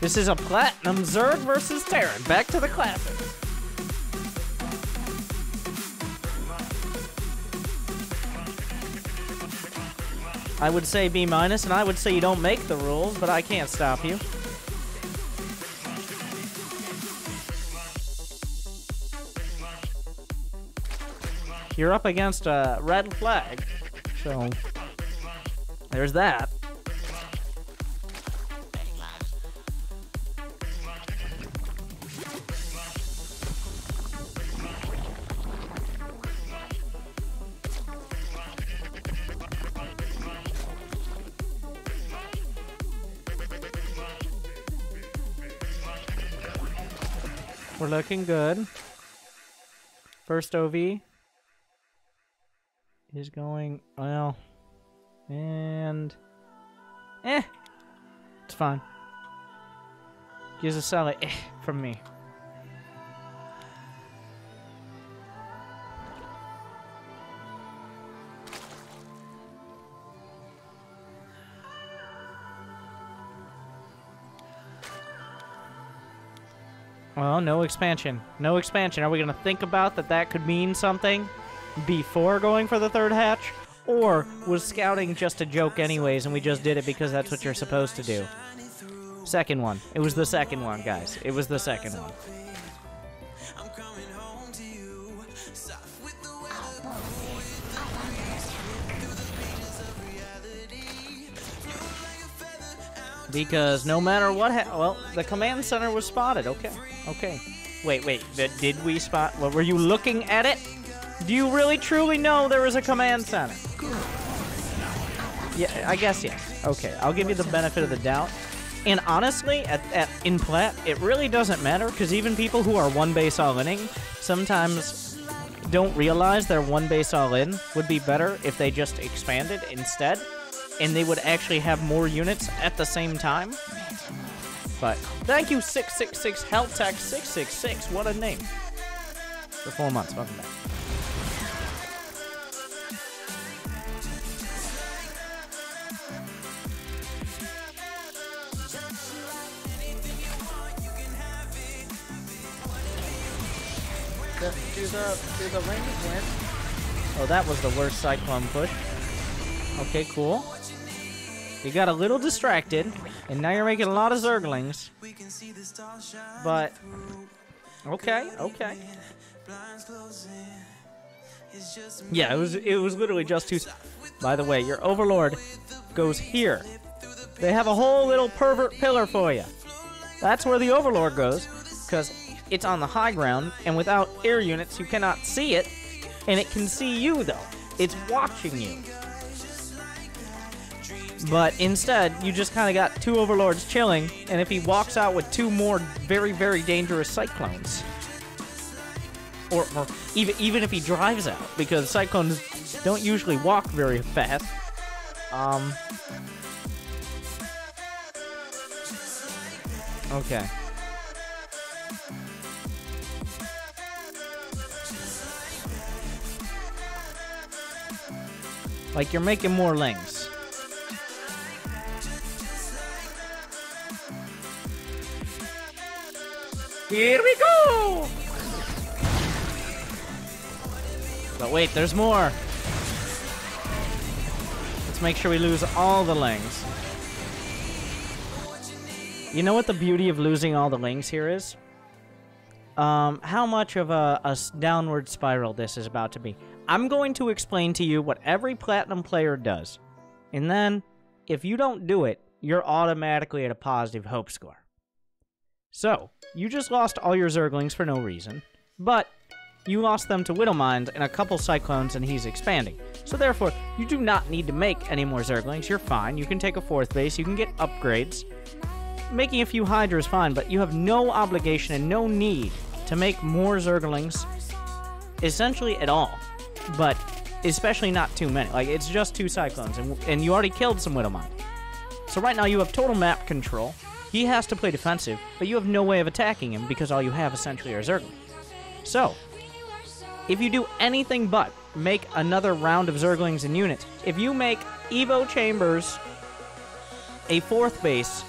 This is a Platinum Zerg versus Terran. Back to the classics. I would say B-, and I would say you don't make the rules, but I can't stop you. You're up against a red flag, so there's that. We're looking good. First OV is going well, and it's fine. Gives a solid from me. Well, no expansion. No expansion. Are we going to think about that could mean something before going for the third hatch? Or was scouting just a joke anyways and we just did it because that's what you're supposed to do? Second one. It was the second one, guys. It was the second one. Because no matter what well, the command center was spotted. Okay. Okay. Wait. Did we spot? Well, were you looking at it? Do you really truly know there was a command center? Yeah, I guess yes. Okay, I'll give you the benefit of the doubt. And honestly, in Plat, it really doesn't matter, because even people who are one base all-inning sometimes don't realize their one base all-in would be better if they just expanded instead, and they would actually have more units at the same time. But thank you, 666 Heltech 666. What a name. For 4 months. Welcome back. Do the rings win? Oh, that was the worst Cyclone push. Okay, cool. You got a little distracted, and now you're making a lot of Zerglings. But okay. Yeah, it was literally just two. By the way, your Overlord goes here. They have a whole little pervert pillar for you. That's where the Overlord goes, because it's on the high ground, and without air units, you cannot see it, and it can see you, though. It's watching you. But instead, you just kind of got two Overlords chilling, and if he walks out with two more very, very dangerous Cyclones, or even if he drives out, because Cyclones don't usually walk very fast, okay. Like, you're making more Lings. Here we go! But wait, there's more. Let's make sure we lose all the Lings. You know what the beauty of losing all the Lings here is? How much of a downward spiral this is about to be. I'm going to explain to you what every Platinum player does. And then, if you don't do it, you're automatically at a positive hope score. So, you just lost all your Zerglings for no reason, but you lost them to Widowmines and a couple Cyclones, and he's expanding. So therefore, you do not need to make any more Zerglings. You're fine. You can take a 4th base. You can get upgrades. Making a few Hydra is fine, but you have no obligation and no need to make more Zerglings, essentially at all. But especially not too many. Like, it's just 2 Cyclones, and you already killed some Widowmine. So right now you have total map control. He has to play defensive, but you have no way of attacking him because all you have essentially are Zerglings. So, if you do anything but make another round of Zerglings and units, if you make Evo Chambers a 4th base,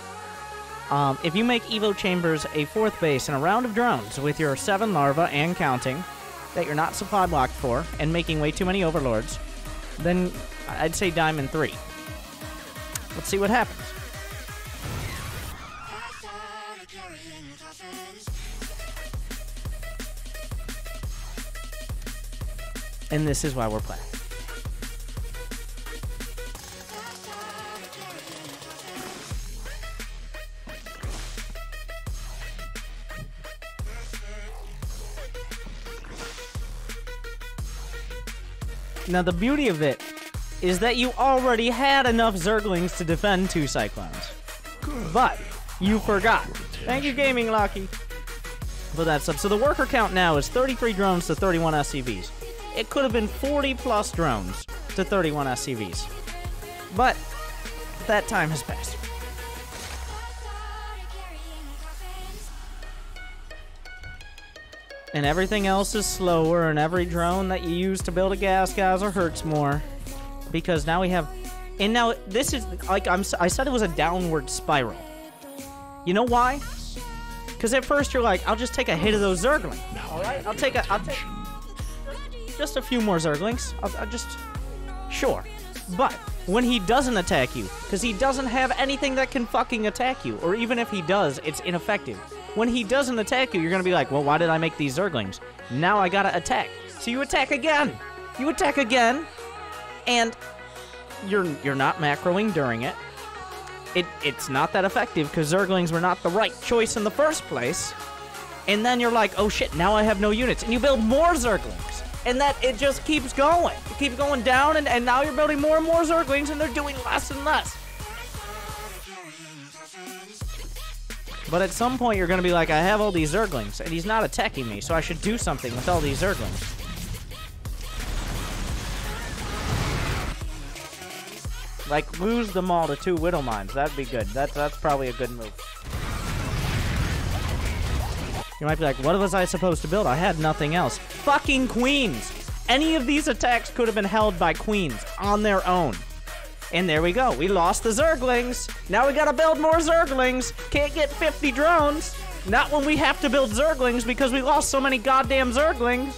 If you make Evo Chambers a 4th base in a round of drones with your 7 larvae and counting that you're not supply blocked for and making way too many overlords, then I'd say Diamond 3. Let's see what happens. And this is why we're playing. Now, the beauty of it is that you already had enough Zerglings to defend 2 Cyclones. But you forgot. Thank you, Gaming Lucky, for that sub. So the worker count now is 33 drones to 31 SCVs. It could have been 40 plus drones to 31 SCVs. But that time has passed. And everything else is slower, and every drone that you use to build a gas geyser hurts more. Because now we have... And now, this is... Like, I said it was a downward spiral. You know why? Because at first you're like, I'll just take a hit of those Zerglings. Alright? I'll take... Just a few more Zerglings. I'll just... Sure. But, when he doesn't attack you, because he doesn't have anything that can fucking attack you, or even if he does, it's ineffective. When he doesn't attack you, you're gonna be like, well, why did I make these Zerglings? Now I gotta attack. So you attack again. You attack again, and you're not macroing during it. It's not that effective because Zerglings were not the right choice in the first place. And then you're like, oh shit, now I have no units, and you build more Zerglings. And that it just keeps going. It keeps going down, and now you're building more and more Zerglings, and they're doing less and less. But at some point, you're going to be like, I have all these Zerglings, and he's not attacking me, so I should do something with all these Zerglings. Like, lose them all to 2 Widow Mines. That'd be good. That's probably a good move. You might be like, what was I supposed to build? I had nothing else. Fucking queens! Any of these attacks could have been held by queens on their own. And there we go. We lost the Zerglings. Now we gotta build more Zerglings. Can't get 50 drones. Not when we have to build Zerglings because we lost so many goddamn Zerglings.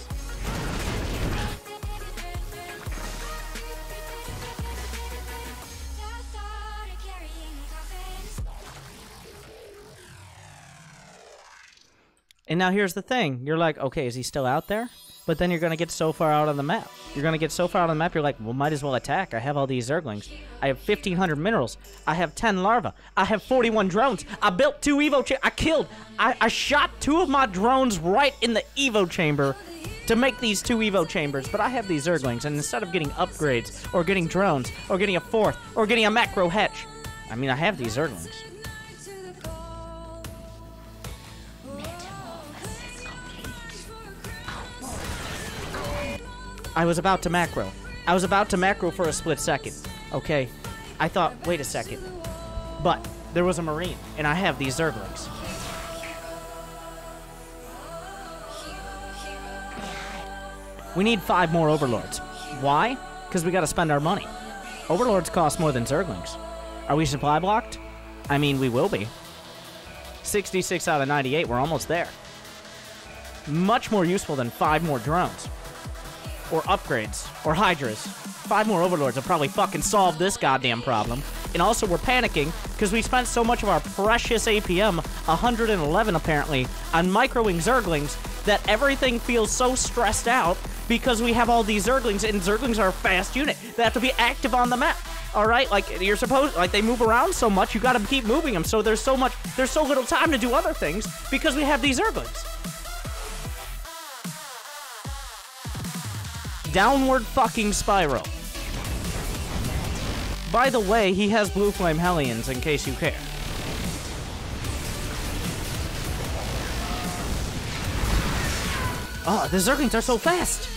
And now here's the thing. You're like, okay, is he still out there? But then you're going to get so far out on the map. You're going to get so far out on the map, you're like, well, might as well attack. I have all these Zerglings. I have 1,500 minerals. I have 10 larvae. I have 41 drones. I built 2 Evo I killed. I shot 2 of my drones right in the Evo chamber to make these 2 Evo chambers. But I have these Zerglings, and instead of getting upgrades, or getting drones, or getting a 4th, or getting a macro hatch, I mean, I have these Zerglings. I was about to macro. I was about to macro for a split second. Okay. I thought, wait a second. But there was a Marine, and I have these Zerglings. We need 5 more Overlords. Why? Because we gotta spend our money. Overlords cost more than Zerglings. Are we supply blocked? I mean, we will be. 66 out of 98, we're almost there. Much more useful than 5 more drones. Or upgrades, or Hydras. 5 more Overlords will probably fucking solve this goddamn problem. And also, we're panicking, because we spent so much of our precious APM, 111 apparently, on microing Zerglings, that everything feels so stressed out, because we have all these Zerglings, and Zerglings are a fast unit. They have to be active on the map. Alright, like, you're supposed, like, they move around so much, you gotta keep moving them, so there's so little time to do other things, because we have these Zerglings. Downward fucking spiral. By the way, he has Blue Flame Hellions, in case you care. Oh, the Zerglings are so fast!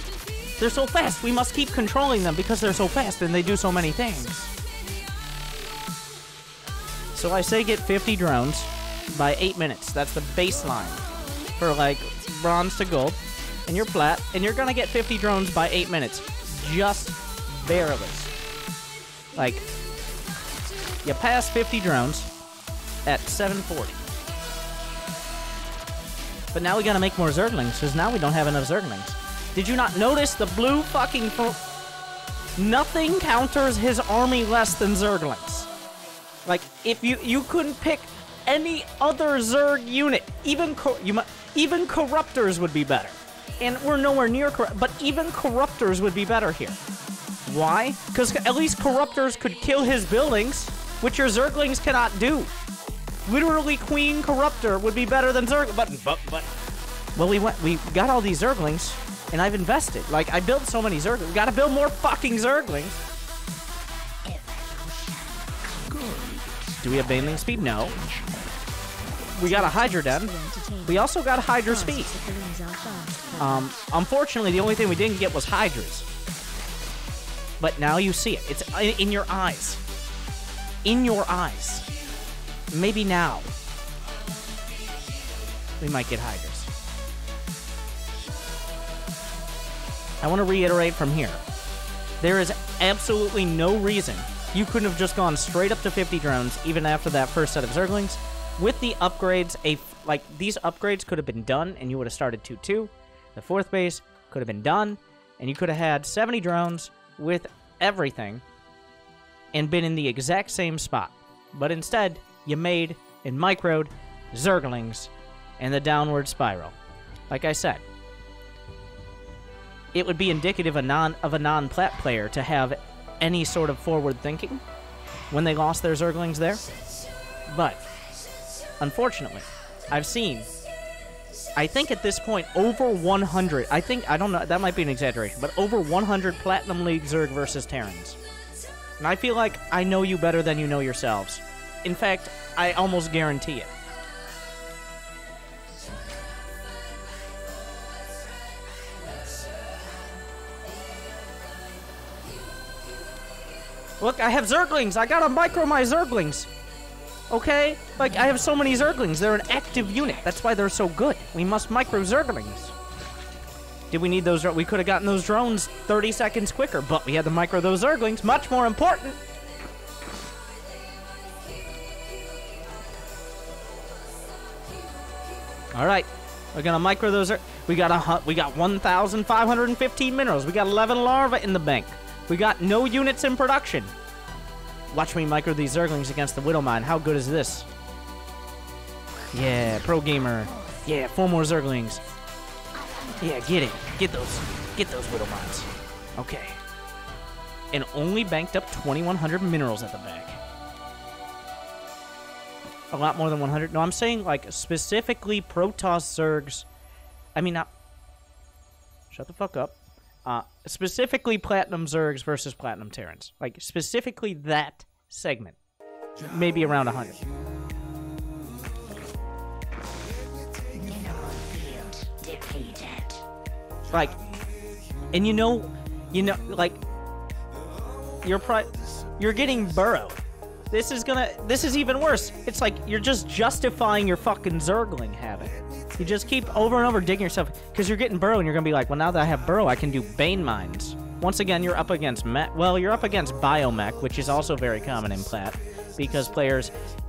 They're so fast, we must keep controlling them because they're so fast and they do so many things. So I say get 50 drones by 8 minutes. That's the baseline for, like, bronze to gold. And you're flat, and you're gonna get 50 drones by 8 minutes. Just barely. Like, you pass 50 drones, at 740. But now we gotta make more Zerglings, because now we don't have enough Zerglings. Did you not notice the blue fucking... Nothing counters his army less than Zerglings. Like, if you couldn't pick any other Zerg unit, even Corruptors would be better. And we're nowhere near Corrupt, but even Corruptors would be better here. Why? Because at least Corruptors could kill his buildings, which your Zerglings cannot do. Literally, Queen Corruptor would be better than Zerg. But well, we got all these Zerglings, and I've invested. Like, I built so many Zerglings. We gotta build more fucking Zerglings. Do we have Baneling speed? No. We got a Hydra Den. We also got Hydra speed. Unfortunately, the only thing we didn't get was Hydras. But now you see it. It's in your eyes. In your eyes. Maybe now. We might get Hydras. I want to reiterate from here. There is absolutely no reason you couldn't have just gone straight up to 50 drones even after that first set of Zerglings. With the upgrades, these upgrades could have been done and you would have started 2-2. The fourth base could have been done and you could have had 70 drones with everything and been in the exact same spot. But instead, you made and microed Zerglings and the downward spiral. Like I said, it would be indicative of a non-plat player to have any sort of forward thinking when they lost their Zerglings there. But unfortunately, I've seen, I think at this point, over 100, I don't know, that might be an exaggeration, but over 100 Platinum League Zerg versus Terrans. And I feel like I know you better than you know yourselves. In fact, I almost guarantee it. Look, I have Zerglings! I gotta micro my Zerglings! Okay? Like, I have so many Zerglings. They're an active unit. That's why they're so good. We must micro Zerglings. Did we need those? We could have gotten those drones 30 seconds quicker, but we had to micro those Zerglings. Much more important. Alright. We're gonna micro those. We got 1,515 minerals. We got 11 larvae in the bank. We got no units in production. Watch me micro these Zerglings against the Widowmine. How good is this? Yeah, pro gamer. Yeah, 4 more Zerglings. Yeah, get it. Get those Widowmines. Okay. And only banked up 2,100 minerals at the back. A lot more than 100. No, I'm saying, like, specifically Protoss Zergs. I mean, not... Shut the fuck up. Specifically Platinum Zergs versus Platinum Terrans. Like, specifically that segment. Maybe around 100. Like, and you know, like, you're getting Burrow. This is even worse. It's like you're just justifying your fucking Zergling habit. You just keep over and over digging yourself, because you're getting Burrow, and you're gonna be like, well, now that I have Burrow, I can do Bane Mines. Once again, you're up against you're up against Biomech, which is also very common in Plat, because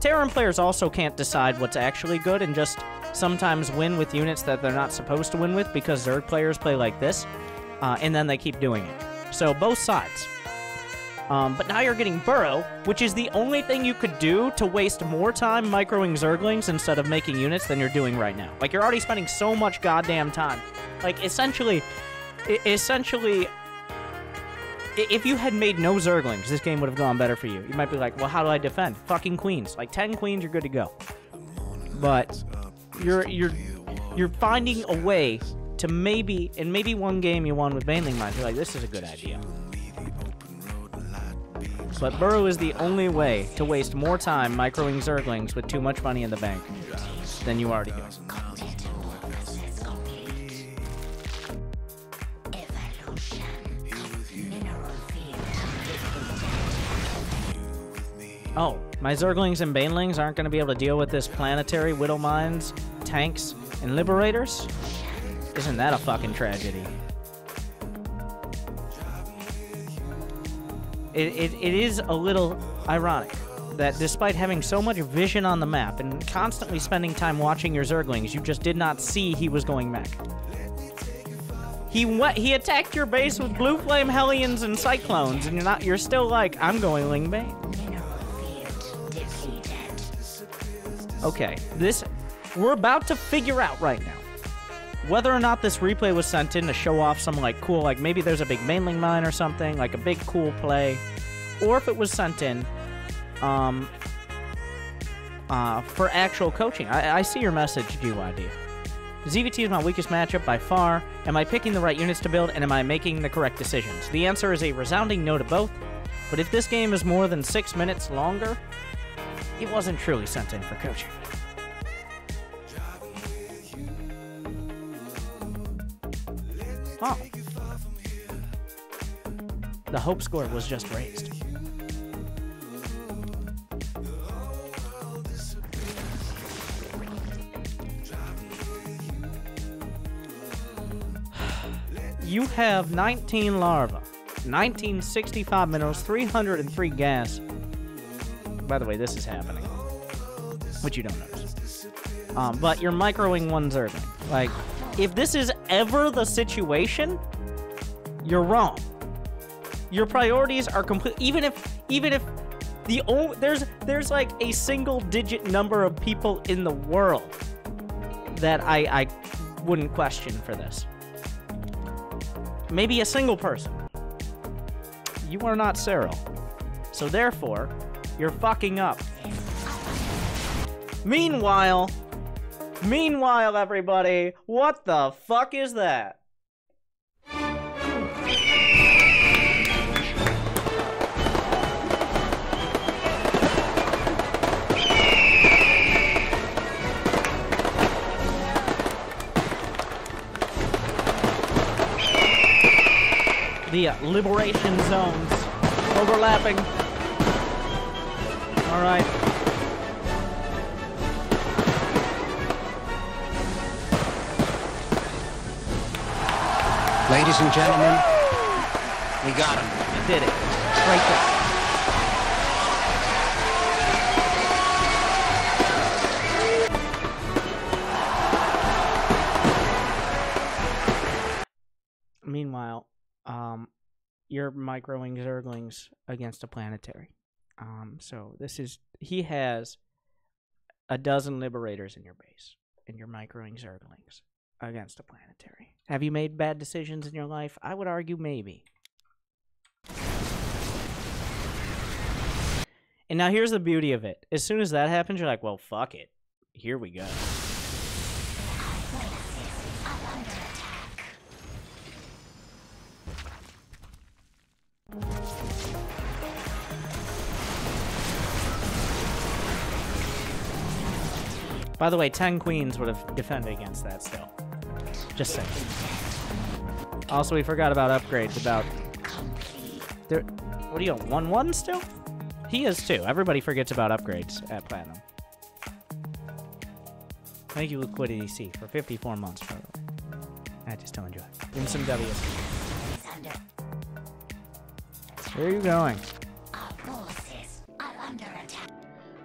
Terran players also can't decide what's actually good, and just sometimes win with units that they're not supposed to win with, because Zerg players play like this, and then they keep doing it. So, both sides. But now you're getting Burrow, which is the only thing you could do to waste more time microing Zerglings instead of making units than you're doing right now. Like, you're already spending so much goddamn time. Like, essentially, if you had made no Zerglings, this game would have gone better for you. You might be like, well, how do I defend? Fucking queens. Like, 10 queens, you're good to go. But you're finding a way to maybe one game you won with Baneling Mines, you're like, this is a good idea. But Burrow is the only way to waste more time microing Zerglings with too much money in the bank than you already do. Oh, my Zerglings and Banelings aren't going to be able to deal with this planetary Widow Mines, tanks, and Liberators? Isn't that a fucking tragedy? It is a little ironic that despite having so much vision on the map and constantly spending time watching your Zerglings, you just did not see he was going back. He attacked your base with Blue Flame Hellions and Cyclones, and you're still like, I'm going Ling Bane. Okay, we're about to figure out right now whether or not this replay was sent in to show off some, like, cool, like, maybe there's a big mainling mine or something, like a big cool play, or if it was sent in, for actual coaching. I see your message, GYD. ZVT is my weakest matchup by far. Am I picking the right units to build, and am I making the correct decisions? The answer is a resounding no to both, but if this game is more than 6 minutes longer, it wasn't truly sent in for coaching. Oh. The hope score was just raised. You have 19 larvae, 1965 minerals, 303 gas. By the way, this is happening, which you don't notice. But you're microing one Zergling. Like, if this is ever the situation, you're wrong. Your priorities are complete. Even if there's like a single-digit number of people in the world that I wouldn't question for this. Maybe a single person. You are not Cyril. So therefore, you're fucking up. Meanwhile, everybody, what the fuck is that? The liberation zones overlapping. All right. Ladies and gentlemen, we got him. You did it. Right there. Meanwhile, you're microing Zerglings against a planetary. So he has a dozen liberators in your base, and you're microing Zerglings against a planetary. Have you made bad decisions in your life? I would argue maybe. And now here's the beauty of it. As soon as that happens, you're like, well, fuck it. Here we go. By the way, 10 queens would have defended against that still. Just saying. Also, we forgot about upgrades. What do you got, 1-1 still? He is too. Everybody forgets about upgrades at Platinum. Thank you, Liquidity C, for 54 months, by the way. I just don't enjoy it. Give him some W's. Where are you going?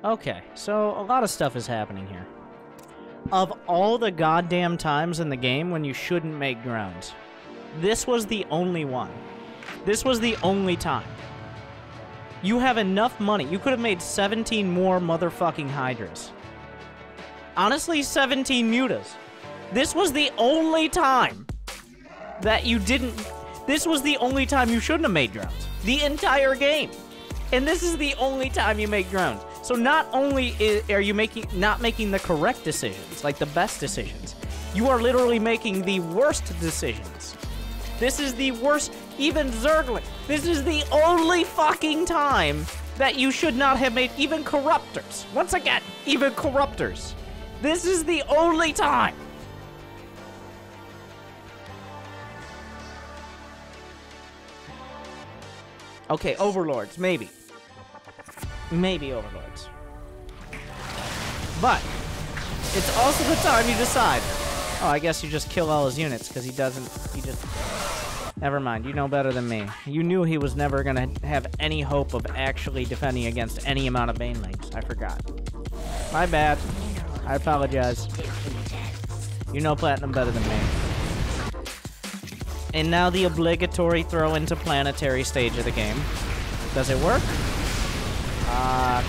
Okay, so a lot of stuff is happening here. Of all the goddamn times in the game when you shouldn't make drones, this was the only one. This was the only time. You have enough money. You could have made 17 more motherfucking Hydras. Honestly, 17 mutas. This was the only time that you didn't... This was the only time you shouldn't have made drones. The entire game. And this is the only time you make drones. So not only are you not making the correct decisions, like the best decisions, you are literally making the worst decisions. This is the worst, even Zergling. This is the only fucking time that you should not have made even Corruptors. Once again, even Corruptors. This is the only time. Okay, Overlords, maybe. Maybe Overlords. But it's also the time you decide. Oh, I guess you just kill all his units because he just Never mind, you know better than me. You knew he was never gonna have any hope of actually defending against any amount of banelings. I forgot. My bad. I apologize. You know Platinum better than me. And now the obligatory throw into planetary stage of the game. Does it work?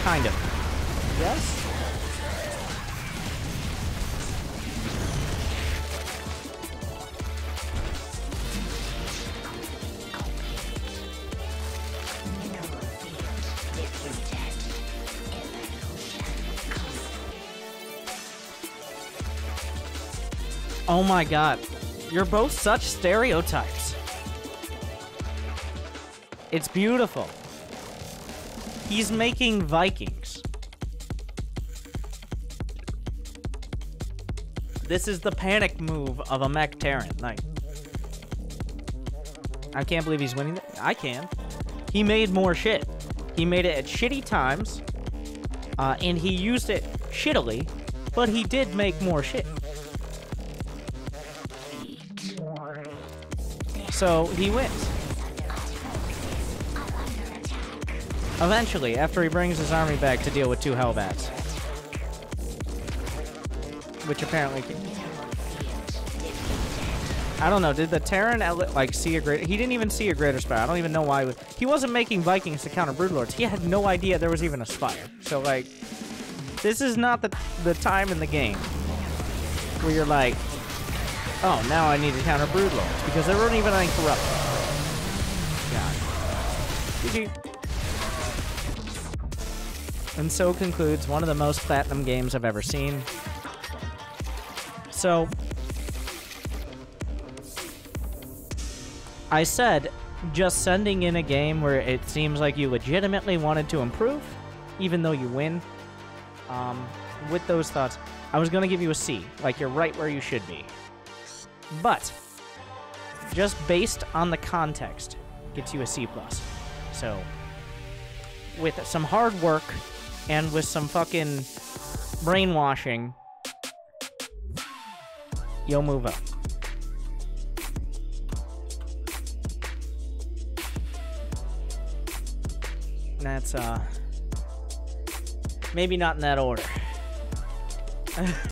Kind of. Yes? Oh my god. You're both such stereotypes. It's beautiful. He's making Vikings. This is the panic move of a mech Terran. Like, I can't believe he's winning. I can. He made more shit. He made it at shitty times, and he used it shittily, but he did make more shit. So he wins. Eventually, after he brings his army back to deal with 2 Hellbats. Which apparently... I don't know, did the Terran, like, see a greater... He didn't even see a greater spire. I don't even know why he wasn't making Vikings to counter Broodlords. He had no idea there was even a spire. So, like, this is not the time in the game where you're like, oh, now I need to counter Broodlords, because there weren't even any corrupt. God. GG. And so concludes one of the most Platinum games I've ever seen. So, I said, just sending in a game where it seems like you legitimately wanted to improve, even though you win. With those thoughts, I was going to give you a C, like you're right where you should be. But, just based on the context, gets you a C+. So, with some hard work, and with some fucking brainwashing, you'll move up. That's, maybe not in that order.